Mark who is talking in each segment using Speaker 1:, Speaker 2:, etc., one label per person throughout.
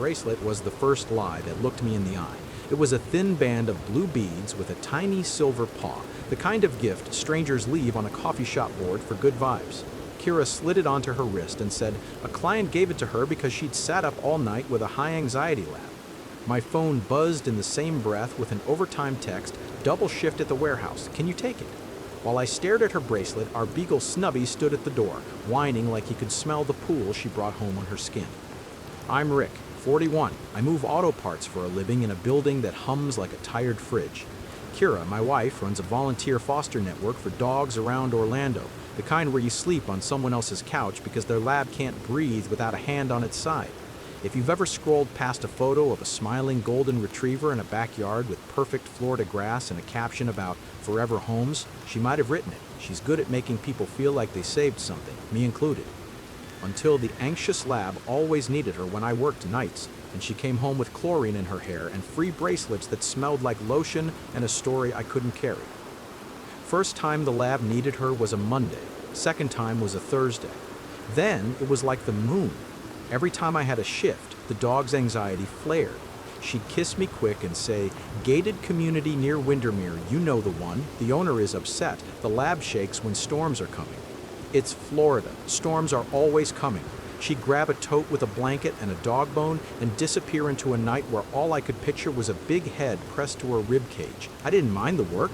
Speaker 1: bracelet was the first lie that looked me in the eye. It was a thin band of blue beads with a tiny silver paw, the kind of gift strangers leave on a coffee shop board for good vibes. Kira slid it onto her wrist and said a client gave it to her because she'd sat up all night with a high-anxiety lab. My phone buzzed in the same breath with an overtime text, double shift at the warehouse, can you take it? While I stared at her bracelet, our Beagle Snubby stood at the door, whining like he could smell the pool she brought home on her skin. I'm Rick, 41. I move auto parts for a living in a building that hums like a tired fridge. Kira, my wife, runs a volunteer foster network for dogs around Orlando, the kind where you sleep on someone else's couch because their lab can't breathe without a hand on its side. If you've ever scrolled past a photo of a smiling golden retriever in a backyard with perfect Florida grass and a caption about forever homes, she might have written it. She's good at making people feel like they saved something, me included. Until the anxious lab always needed her when I worked nights, and she came home with chlorine in her hair and free bracelets that smelled like lotion and a story I couldn't carry. First time the lab needed her was a Monday. Second time was a Thursday. Then it was like the moon. Every time I had a shift, the dog's anxiety flared. She'd kiss me quick and say, gated community near Windermere, you know the one. The owner is upset. The lab shakes when storms are coming. It's Florida. Storms are always coming. She'd grab a tote with a blanket and a dog bone and disappear into a night where all I could picture was a big head pressed to her rib cage. I didn't mind the work.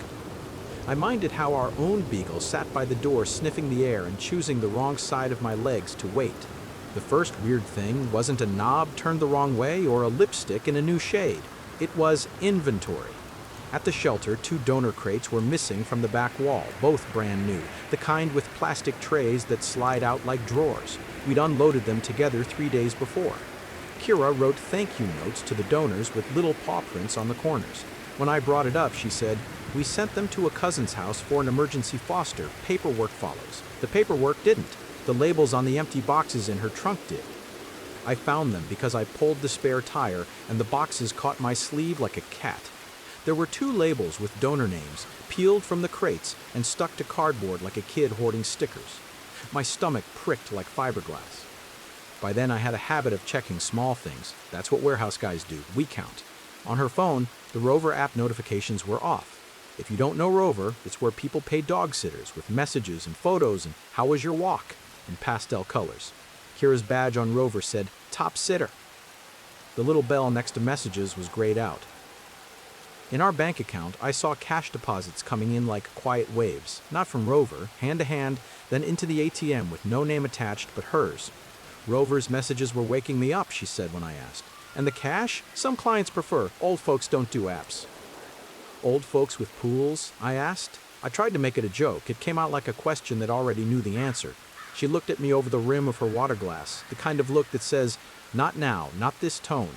Speaker 1: I minded how our own Beagle sat by the door sniffing the air and choosing the wrong side of my legs to wait. The first weird thing wasn't a knob turned the wrong way or a lipstick in a new shade. It was inventory. At the shelter, 2 donor crates were missing from the back wall, both brand new, the kind with plastic trays that slide out like drawers. We'd unloaded them together 3 days before. Kira wrote thank you notes to the donors with little paw prints on the corners. When I brought it up, she said, we sent them to a cousin's house for an emergency foster. Paperwork follows. The paperwork didn't. The labels on the empty boxes in her trunk did. I found them because I pulled the spare tire and the boxes caught my sleeve like a cat. There were 2 labels with donor names, peeled from the crates and stuck to cardboard like a kid hoarding stickers. My stomach pricked like fiberglass. By then I had a habit of checking small things. That's what warehouse guys do. We count. On her phone, the Rover app notifications were off. If you don't know Rover, it's where people pay dog sitters with messages and photos and how was your walk in pastel colors. Kira's badge on Rover said, top sitter. The little bell next to messages was grayed out. In our bank account, I saw cash deposits coming in like quiet waves, not from Rover, hand to hand, then into the ATM with no name attached but hers. Rover's messages were waking me up, she said when I asked. And the cash? Some clients prefer. Old folks don't do apps. Old folks with pools? I asked. I tried to make it a joke. It came out like a question that already knew the answer. She looked at me over the rim of her water glass, the kind of look that says, not now, not this tone.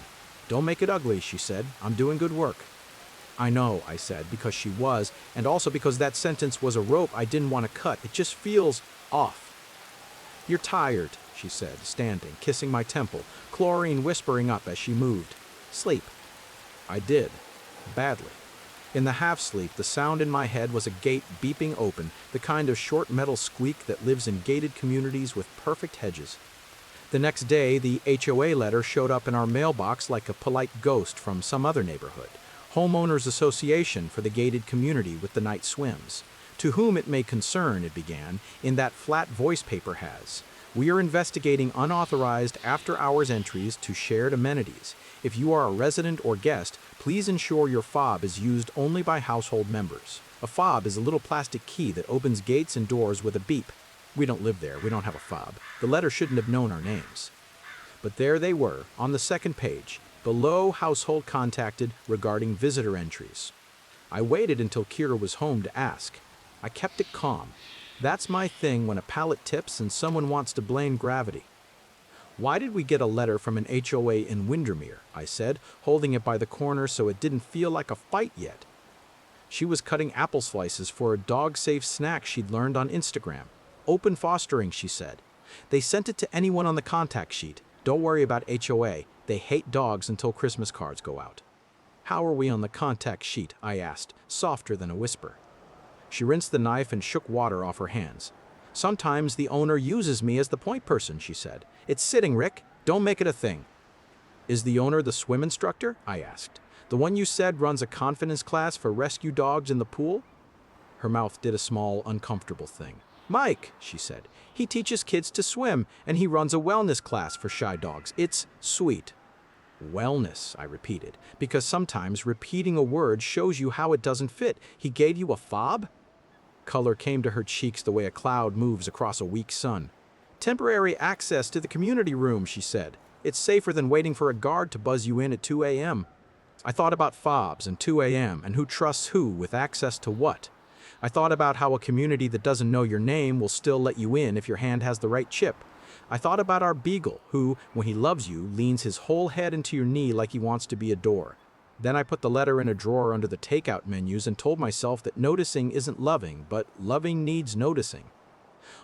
Speaker 1: Don't make it ugly, she said. I'm doing good work. I know, I said, because she was, and also because that sentence was a rope I didn't want to cut. It just feels off. You're tired, she said, standing, kissing my temple, chlorine whispering up as she moved. Sleep. I did. Badly. In the half-sleep, the sound in my head was a gate beeping open, the kind of short metal squeak that lives in gated communities with perfect hedges. The next day, the HOA letter showed up in our mailbox like a polite ghost from some other neighborhood. Homeowners Association for the gated community with the night swims. To whom it may concern, it began, in that flat voice paper has. We are investigating unauthorized after-hours entries to shared amenities. If you are a resident or guest, please ensure your fob is used only by household members. A fob is a little plastic key that opens gates and doors with a beep. We don't live there, we don't have a fob. The letter shouldn't have known our names. But there they were, on the second page, below household contacted regarding visitor entries. I waited until Kira was home to ask. I kept it calm. That's my thing when a pallet tips and someone wants to blame gravity. Why did we get a letter from an HOA in Windermere? I said, holding it by the corner so it didn't feel like a fight yet. She was cutting apple slices for a dog-safe snack she'd learned on Instagram. Open fostering, she said. They sent it to anyone on the contact sheet. Don't worry about HOA. They hate dogs until Christmas cards go out. How are we on the contact sheet? I asked, softer than a whisper. She rinsed the knife and shook water off her hands. Sometimes the owner uses me as the point person, she said. It's sitting, Rick. Don't make it a thing. Is the owner the swim instructor? I asked. The one you said runs a confidence class for rescue dogs in the pool? Her mouth did a small, uncomfortable thing. Mike, she said. He teaches kids to swim, and he runs a wellness class for shy dogs. It's sweet. Wellness, I repeated, because sometimes repeating a word shows you how it doesn't fit. He gave you a fob? Color came to her cheeks the way a cloud moves across a weak sun. Temporary access to the community room, she said. It's safer than waiting for a guard to buzz you in at 2 a.m. I thought about fobs and 2 a.m. and who trusts who with access to what. I thought about how a community that doesn't know your name will still let you in if your hand has the right chip. I thought about our Beagle, who, when he loves you, leans his whole head into your knee like he wants to be a door. Then I put the letter in a drawer under the takeout menus and told myself that noticing isn't loving, but loving needs noticing.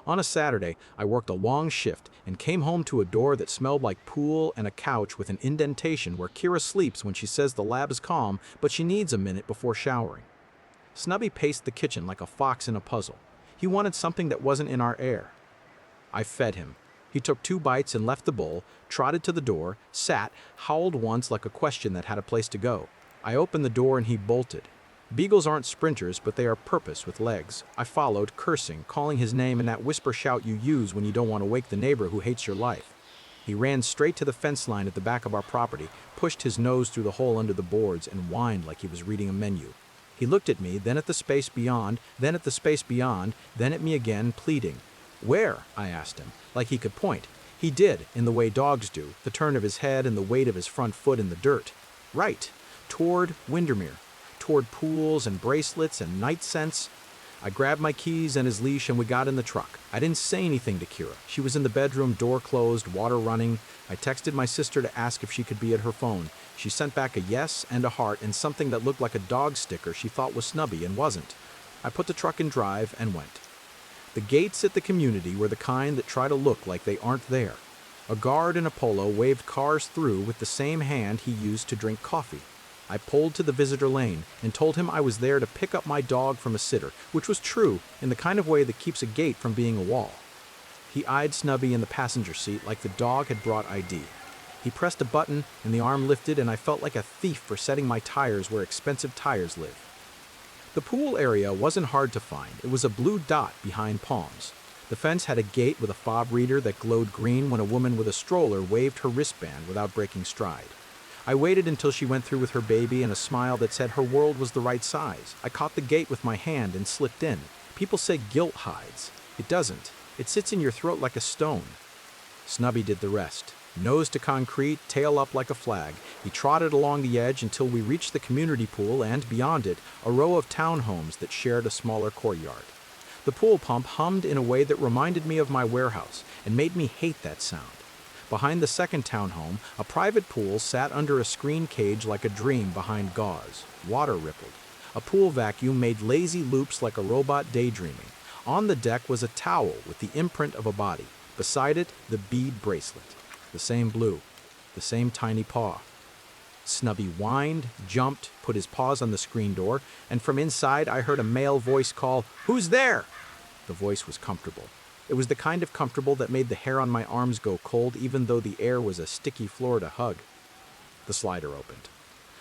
Speaker 1: On a Saturday, I worked a long shift and came home to a door that smelled like pool and a couch with an indentation where Kira sleeps when she says the lab is calm, but she needs a minute before showering. Snubby paced the kitchen like a fox in a puzzle. He wanted something that wasn't in our air. I fed him. He took 2 bites and left the bowl, trotted to the door, sat, howled once like a question that had a place to go. I opened the door and he bolted. Beagles aren't sprinters, but they are purpose with legs. I followed, cursing, calling his name in that whisper shout you use when you don't want to wake the neighbor who hates your life. He ran straight to the fence line at the back of our property, pushed his nose through the hole under the boards, and whined like he was reading a menu. He looked at me, then at the space beyond, then at the space beyond, then at me again, pleading. Where? I asked him, like he could point. He did, in the way dogs do, the turn of his head and the weight of his front foot in the dirt. Right, toward Windermere, toward pools and bracelets and night scents. I grabbed my keys and his leash and we got in the truck. I didn't say anything to Kira. She was in the bedroom, door closed, water running. I texted my sister to ask if she could be at her phone. She sent back a yes and a heart and something that looked like a dog sticker she thought was Snubby and wasn't. I put the truck in drive and went. The gates at the community were the kind that try to look like they aren't there. A guard in a polo waved cars through with the same hand he used to drink coffee. I pulled to the visitor lane and told him I was there to pick up my dog from a sitter, which was true in the kind of way that keeps a gate from being a wall. He eyed Snubby in the passenger seat like the dog had brought ID. He pressed a button and the arm lifted and I felt like a thief for setting my tires where expensive tires live. The pool area wasn't hard to find. It was a blue dot behind palms. The fence had a gate with a fob reader that glowed green when a woman with a stroller waved her wristband without breaking stride. I waited until she went through with her baby and a smile that said her world was the right size. I caught the gate with my hand and slipped in. People say guilt hides. It doesn't. It sits in your throat like a stone. Snubby did the rest. Nose to concrete, tail up like a flag, he trotted along the edge until we reached the community pool and, beyond it, a row of townhomes that shared a smaller courtyard. The pool pump hummed in a way that reminded me of my warehouse and made me hate that sound. Behind the second townhome, a private pool sat under a screen cage like a dream behind gauze. Water rippled. A pool vacuum made lazy loops like a robot daydreaming. On the deck was a towel with the imprint of a body. Beside it, the bead bracelet. The same blue. The same tiny paw. Snubby whined, jumped, put his paws on the screen door, and from inside I heard a male voice call, "Who's there?" The voice was comfortable. It was the kind of comfortable that made the hair on my arms go cold even though the air was a sticky floor to hug. The slider opened.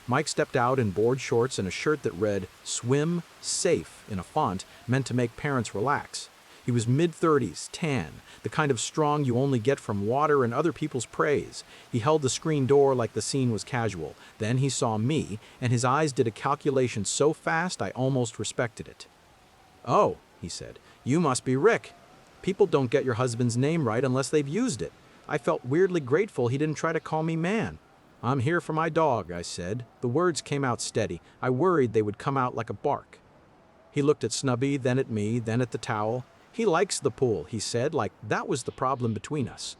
Speaker 1: Mike stepped out in board shorts and a shirt that read, "Swim Safe," in a font meant to make parents relax. He was mid-30s, tan, the kind of strong you only get from water and other people's praise. He held the screen door like the scene was casual. Then he saw me, and his eyes did a calculation so fast I almost respected it. "Oh," he said, "you must be Rick. People don't get your husband's name right unless they've used it." I felt weirdly grateful he didn't try to call me man. "I'm here for my dog," I said. The words came out steady. I worried they would come out like a bark. He looked at Snubby, then at me, then at the towel. "He likes the pool," he said, like that was the problem between us.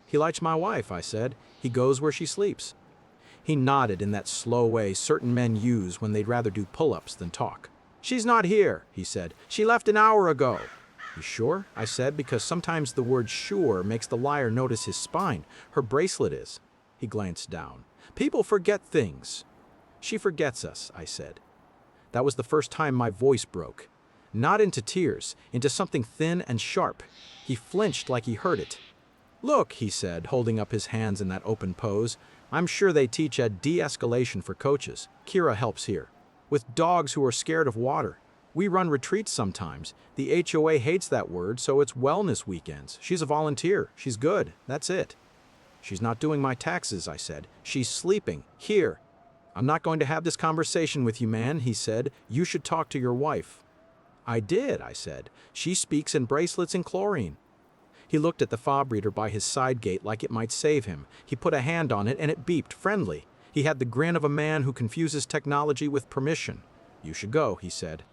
Speaker 1: "He likes my wife," I said. "He goes where she sleeps." He nodded in that slow way certain men use when they'd rather do pull-ups than talk. "She's not here," he said. "She left an hour ago." "You sure?" I said, because sometimes the word sure makes the liar notice his spine. "Her bracelet is." He glanced down. "People forget things." "She forgets us," I said. That was the first time my voice broke. Not into tears, into something thin and sharp. He flinched like he heard it. "Look," he said, holding up his hands in that open pose. I'm sure they teach a de-escalation for coaches. Kira helps here. With dogs who are scared of water. We run retreats sometimes. The HOA hates that word, so it's wellness weekends. She's a volunteer. She's good. That's it. She's not doing my taxes, I said. She's sleeping. Here. I'm not going to have this conversation with you, man, he said. You should talk to your wife. I did, I said. She speaks in bracelets and chlorine. He looked at the fob reader by his side gate like it might save him. He put a hand on it and it beeped, friendly. He had the grin of a man who confuses technology with permission. You should go, he said.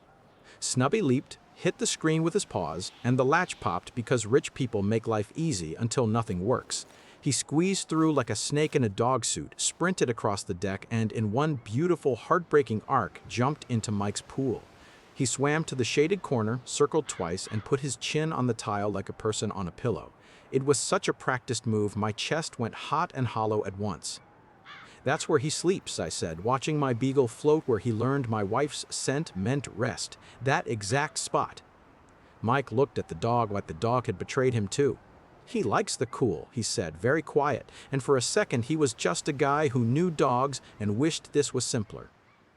Speaker 1: Snubby leaped, hit the screen with his paws, and the latch popped because rich people make life easy until nothing works. He squeezed through like a snake in a dog suit, sprinted across the deck, and in one beautiful, heartbreaking arc, jumped into Mike's pool. He swam to the shaded corner, circled twice, and put his chin on the tile like a person on a pillow. It was such a practiced move, my chest went hot and hollow at once. That's where he sleeps, I said, watching my Beagle float where he learned my wife's scent meant rest. That exact spot. Mike looked at the dog like the dog had betrayed him too. He likes the cool, he said, very quiet, and for a second he was just a guy who knew dogs and wished this was simpler.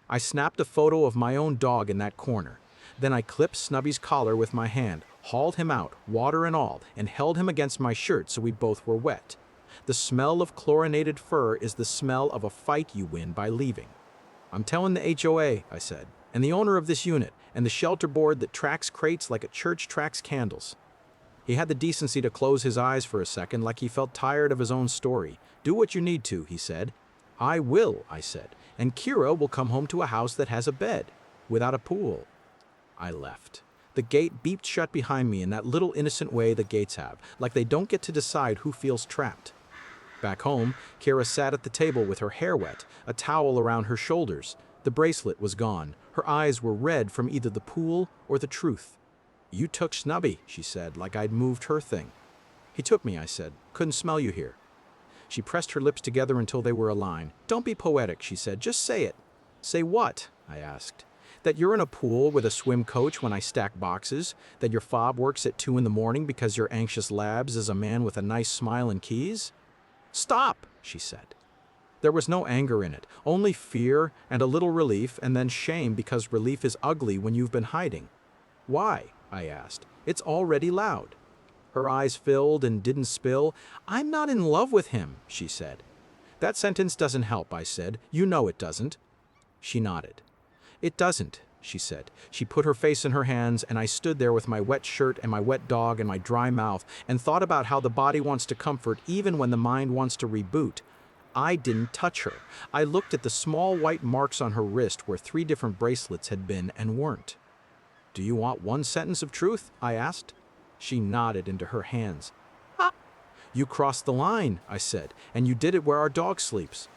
Speaker 1: I snapped a photo of my own dog in that corner. Then I clipped Snubby's collar with my hand, hauled him out, water and all, and held him against my shirt so we both were wet. The smell of chlorinated fur is the smell of a fight you win by leaving. I'm telling the HOA, I said, and the owner of this unit, and the shelter board that tracks crates like a church tracks candles. He had the decency to close his eyes for a second like he felt tired of his own story. Do what you need to, he said. I will, I said, and Kira will come home to a house that has a bed, without a pool. I left. The gate beeped shut behind me in that little innocent way the gates have, like they don't get to decide who feels trapped. Back home, Kira sat at the table with her hair wet, a towel around her shoulders. The bracelet was gone. Her eyes were red from either the pool or the truth. You took Snubby, she said, like I'd moved her thing. He took me, I said. Couldn't smell you here. She pressed her lips together until they were a line. Don't be poetic, she said. Just say it. Say what? I asked. That you're in a pool with a swim coach when I stack boxes? That your fob works at 2 a.m. because your anxious labs is a man with a nice smile and keys? Stop, she said. There was no anger in it, only fear and a little relief and then shame because relief is ugly when you've been hiding. Why? I asked. It's already loud. Her eyes filled and didn't spill. I'm not in love with him, she said. That sentence doesn't help, I said. You know it doesn't. She nodded. It doesn't, she said. She put her face in her hands, and I stood there with my wet shirt and my wet dog and my dry mouth and thought about how the body wants to comfort even when the mind wants to reboot. I didn't touch her. I looked at the small white marks on her wrist where 3 different bracelets had been and weren't. Do you want one sentence of truth? I asked. She nodded into her hands. Ah. You crossed the line, I said, and you did it where our dog sleeps.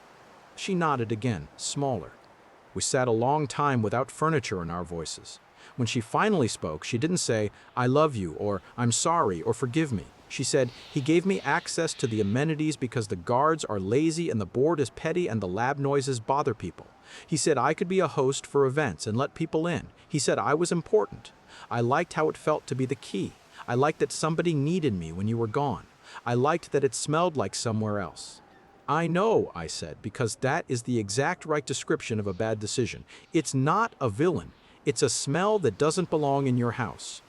Speaker 1: She nodded again, smaller. We sat a long time without furniture in our voices. When she finally spoke, she didn't say, I love you, or I'm sorry, or forgive me. She said, he gave me access to the amenities because the guards are lazy and the board is petty and the lab noises bother people. He said I could be a host for events and let people in. He said I was important. I liked how it felt to be the key. I liked that somebody needed me when you were gone. I liked that it smelled like somewhere else. I know, I said, because that is the exact right description of a bad decision. It's not a villain. It's a smell that doesn't belong in your house.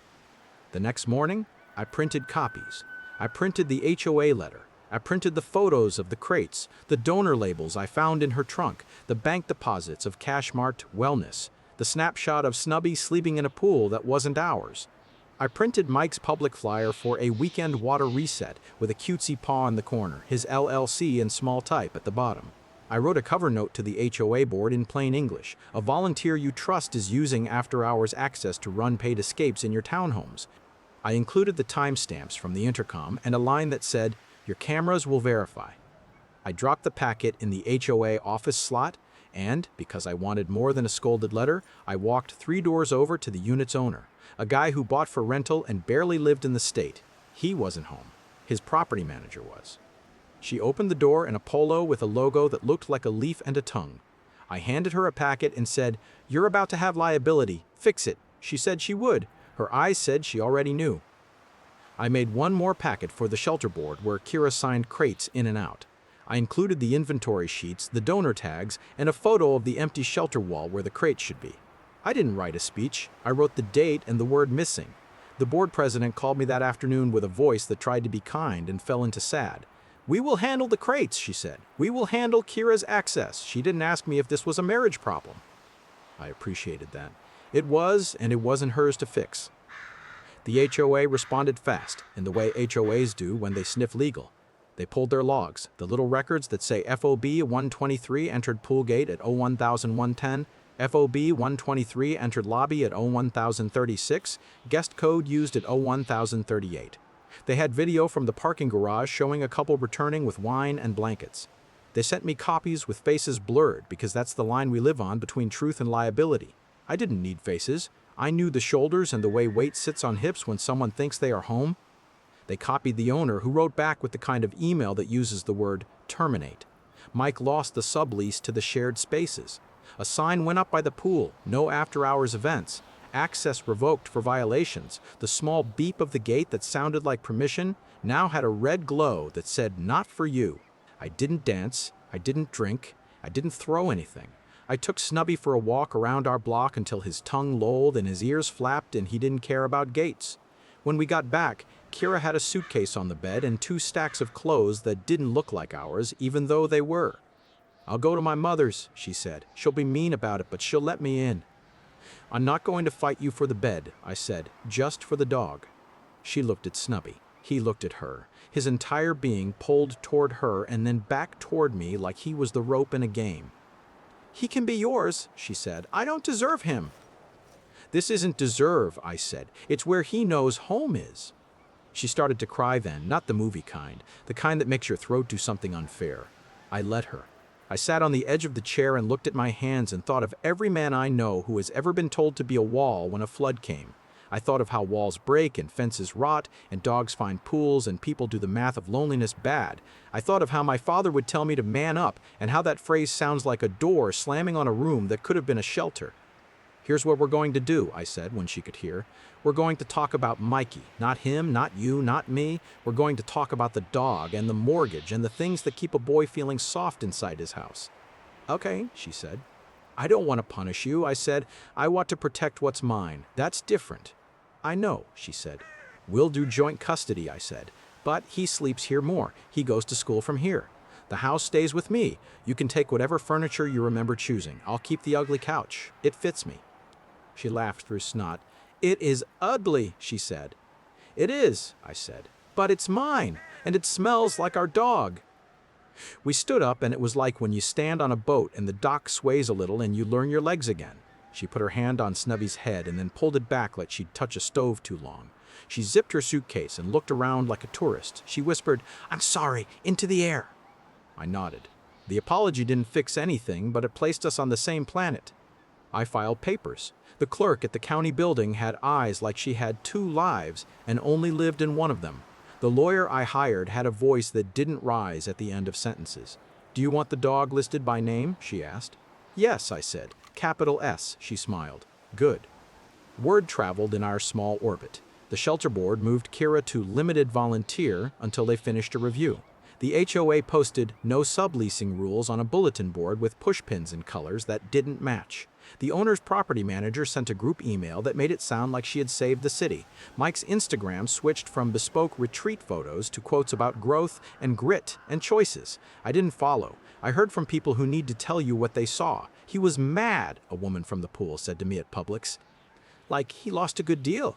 Speaker 1: The next morning, I printed copies. I printed the HOA letter. I printed the photos of the crates, the donor labels I found in her trunk, the bank deposits of cash marked wellness, the snapshot of Snubby sleeping in a pool that wasn't ours. I printed Mike's public flyer for a weekend water reset with a cutesy paw in the corner, his LLC in small type at the bottom. I wrote a cover note to the HOA board in plain English. A volunteer you trust is using after-hours access to run paid escapes in your townhomes. I included the timestamps from the intercom and a line that said, your cameras will verify. I dropped the packet in the HOA office slot and, because I wanted more than a scolded letter, I walked 3 doors over to the unit's owner, a guy who bought for rental and barely lived in the state. He wasn't home. His property manager was. She opened the door in a polo with a logo that looked like a leaf and a tongue. I handed her a packet and said, you're about to have liability. Fix it. She said she would. Her eyes said she already knew. I made one more packet for the shelter board where Kira signed crates in and out. I included the inventory sheets, the donor tags, and a photo of the empty shelter wall where the crates should be. I didn't write a speech. I wrote the date and the word missing. The board president called me that afternoon with a voice that tried to be kind and fell into sad. "We will handle the crates," she said. "We will handle Kira's access." She didn't ask me if this was a marriage problem. I appreciated that. It was, and it wasn't hers to fix. The HOA responded fast, in the way HOAs do when they sniff legal. They pulled their logs, the little records that say FOB 123 entered pool gate at 01110, FOB 123 entered lobby at 01036, guest code used at 01038. They had video from the parking garage showing a couple returning with wine and blankets. They sent me copies with faces blurred because that's the line we live on between truth and liability. I didn't need faces. I knew the shoulders and the way weight sits on hips when someone thinks they are home. They copied the owner, who wrote back with the kind of email that uses the word terminate. Mike lost the sublease to the shared spaces. A sign went up by the pool, no after-hours events. Access revoked for violations. The small beep of the gate that sounded like permission now had a red glow that said, "Not for you." I didn't dance. I didn't drink. I didn't throw anything. I took Snubby for a walk around our block until his tongue lolled and his ears flapped and he didn't care about gates. When we got back, Kira had a suitcase on the bed and 2 stacks of clothes that didn't look like ours, even though they were. "I'll go to my mother's," she said. "She'll be mean about it, but she'll let me in." "I'm not going to fight you for the bed," I said, "just for the dog." She looked at Snubby. He looked at her. His entire being pulled toward her and then back toward me like he was the rope in a game. "He can be yours," she said. "I don't deserve him." "This isn't deserve," I said. "It's where he knows home is." She started to cry then, not the movie kind, the kind that makes your throat do something unfair. I let her. I sat on the edge of the chair and looked at my hands and thought of every man I know who has ever been told to be a wall when a flood came. I thought of how walls break and fences rot and dogs find pools and people do the math of loneliness bad. I thought of how my father would tell me to man up and how that phrase sounds like a door slamming on a room that could have been a shelter. "Here's what we're going to do," I said when she could hear. "We're going to talk about Mikey. Not him, not you, not me. We're going to talk about the dog and the mortgage and the things that keep a boy feeling soft inside his house." "Okay," she said. "I don't want to punish you," I said. "I want to protect what's mine. That's different." "I know," she said. "We'll do joint custody," I said. "But he sleeps here more. He goes to school from here. The house stays with me. You can take whatever furniture you remember choosing. I'll keep the ugly couch. It fits me." She laughed through snot. "It is ugly," she said. "It is," I said. "But it's mine, and it smells like our dog." We stood up, and it was like when you stand on a boat and the dock sways a little and you learn your legs again. She put her hand on Snubby's head and then pulled it back like she'd touch a stove too long. She zipped her suitcase and looked around like a tourist. She whispered, "I'm sorry, into the air." I nodded. The apology didn't fix anything, but it placed us on the same planet. I filed papers. The clerk at the county building had eyes like she had 2 lives and only lived in one of them. The lawyer I hired had a voice that didn't rise at the end of sentences. "Do you want the dog listed by name?" she asked. "Yes," I said. "Capital S," she smiled. "Good." Word traveled in our small orbit. The shelter board moved Kira to limited volunteer until they finished a review. The HOA posted no subleasing rules on a bulletin board with pushpins in colors that didn't match. The owner's property manager sent a group email that made it sound like she had saved the city. Mike's Instagram switched from bespoke retreat photos to quotes about growth and grit and choices. I didn't follow. I heard from people who need to tell you what they saw. "He was mad," a woman from the pool said to me at Publix. "Like he lost a good deal."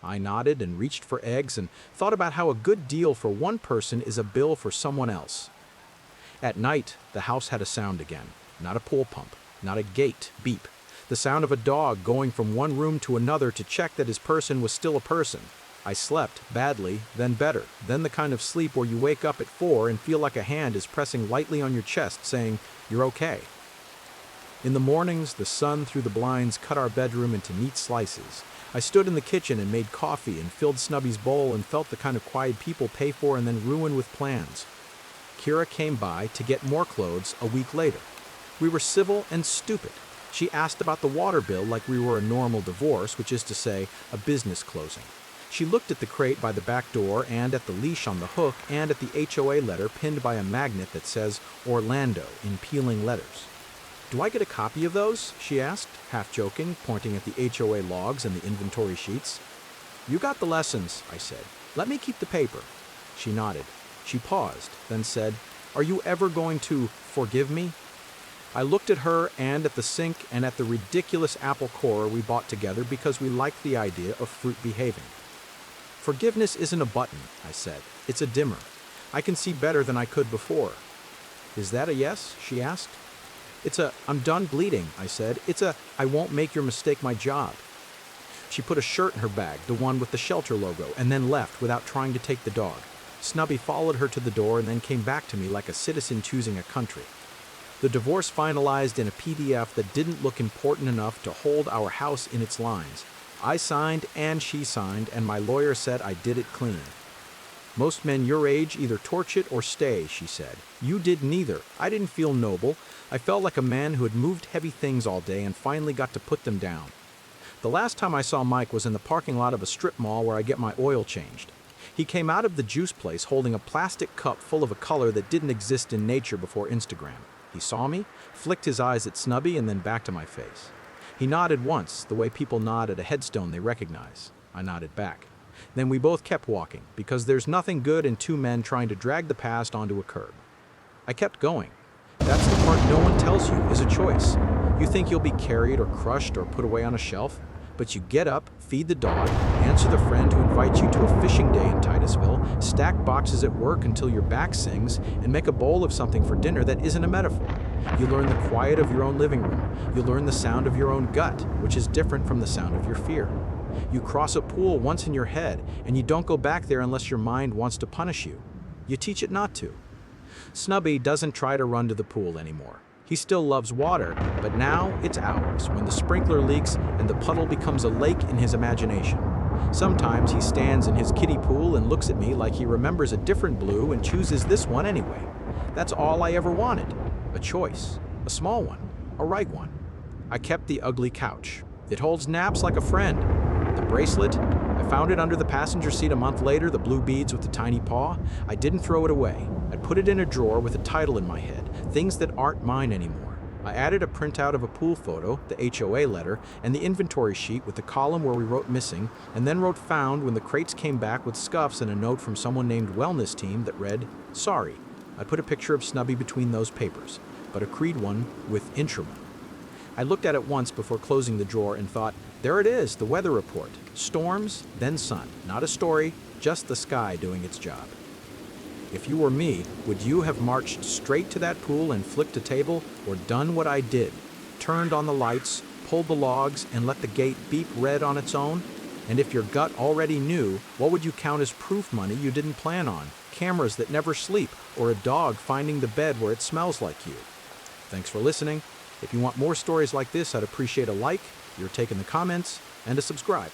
Speaker 1: I nodded and reached for eggs and thought about how a good deal for one person is a bill for someone else. At night, the house had a sound again. Not a pool pump, not a gate beep. The sound of a dog going from one room to another to check that his person was still a person. I slept badly, then better, then the kind of sleep where you wake up at 4 and feel like a hand is pressing lightly on your chest saying, "You're okay." In the mornings, the sun through the blinds cut our bedroom into neat slices. I stood in the kitchen and made coffee and filled Snubby's bowl and felt the kind of quiet people pay for and then ruin with plans. Kira came by to get more clothes a week later. We were civil and stupid. She asked about the water bill like we were a normal divorce, which is to say, a business closing. She looked at the crate by the back door and at the leash on the hook and at the HOA letter pinned by a magnet that says Orlando in peeling letters. "Do I get a copy of those?" she asked, half joking, pointing at the HOA logs and the inventory sheets. "You got the lessons," I said. "Let me keep the paper." She nodded. She paused, then said, "Are you ever going to forgive me?" I looked at her and at the sink and at the ridiculous apple core we bought together because we liked the idea of fruit behaving. "Forgiveness isn't a button," I said. "It's a dimmer. I can see better than I could before." "Is that a yes?" she asked. "It's a, I'm done bleeding," I said. "It's a, I won't make your mistake my job." She put a shirt in her bag, the one with the shelter logo, and then left without trying to take the dog. Snubby followed her to the door and then came back to me like a citizen choosing a country. The divorce finalized in a PDF that didn't look important enough to hold our house in its lines. I signed and she signed, and my lawyer said I did it clean. "Most men your age either torch it or stay," she said. "You did neither. I didn't feel noble. I felt like a man who had moved heavy things all day and finally got to put them down." The last time I saw Mike was in the parking lot of a strip mall where I get my oil changed. He came out of the juice place holding a plastic cup full of a color that didn't exist in nature before Instagram. He saw me, flicked his eyes at Snubby, and then back to my face. He nodded once, the way people nod at a headstone they recognize. I nodded back. Then we both kept walking, because there's nothing good in two men trying to drag the past onto a curb. I kept going. That's the part no one tells you is a choice. You think you'll be carried or crushed or put away on a shelf, but you get up, feed the dog, answer the friend who invites you to a fishing day in Titusville, stack boxes at work until your back sings, and make a bowl of something for dinner that isn't a metaphor. You learn the quiet of your own living room. You learn the sound of your own gut, which is different from the sound of your fear. You cross a pool once in your head, and you don't go back there unless your mind wants to punish you. You teach it not to. Snubby doesn't try to run to the pool anymore. He still loves water, but now it's ours when the sprinkler leaks and the puddle becomes a lake in his imagination. Sometimes he stands in his kiddie pool and looks at me like he remembers a different blue and chooses this one anyway. That's all I ever wanted. A choice. A small one. A right one. I kept the ugly couch. It holds naps like a friend. The bracelet, I found it under the passenger seat a month later, the blue beads with the tiny paw. I didn't throw it away. I put it in a drawer with a title in my head, things that aren't mine anymore. I added a printout of a pool photo, the HOA letter, and the inventory sheet with the column where we wrote missing, and then wrote found when the crates came back with scuffs and a note from someone named Wellness Team that read, "Sorry." I put a picture of Snubby between those papers, but a Creed one with Intraman. I looked at it once before closing the drawer and thought, there it is, the weather report. Storms, then sun. Not a story, just the sky doing its job. If you were me, would you have marched straight to that pool and flipped a table, or done what I did? Turned on the lights, pulled the logs, and let the gate beep red on its own? And if your gut already knew, what would you count as proof money you didn't plan on? Cameras that never sleep, or a dog finding the bed where it smells like you? Thanks for listening. If you want more stories like this, I'd appreciate a like, your take in the comments, and a subscribe.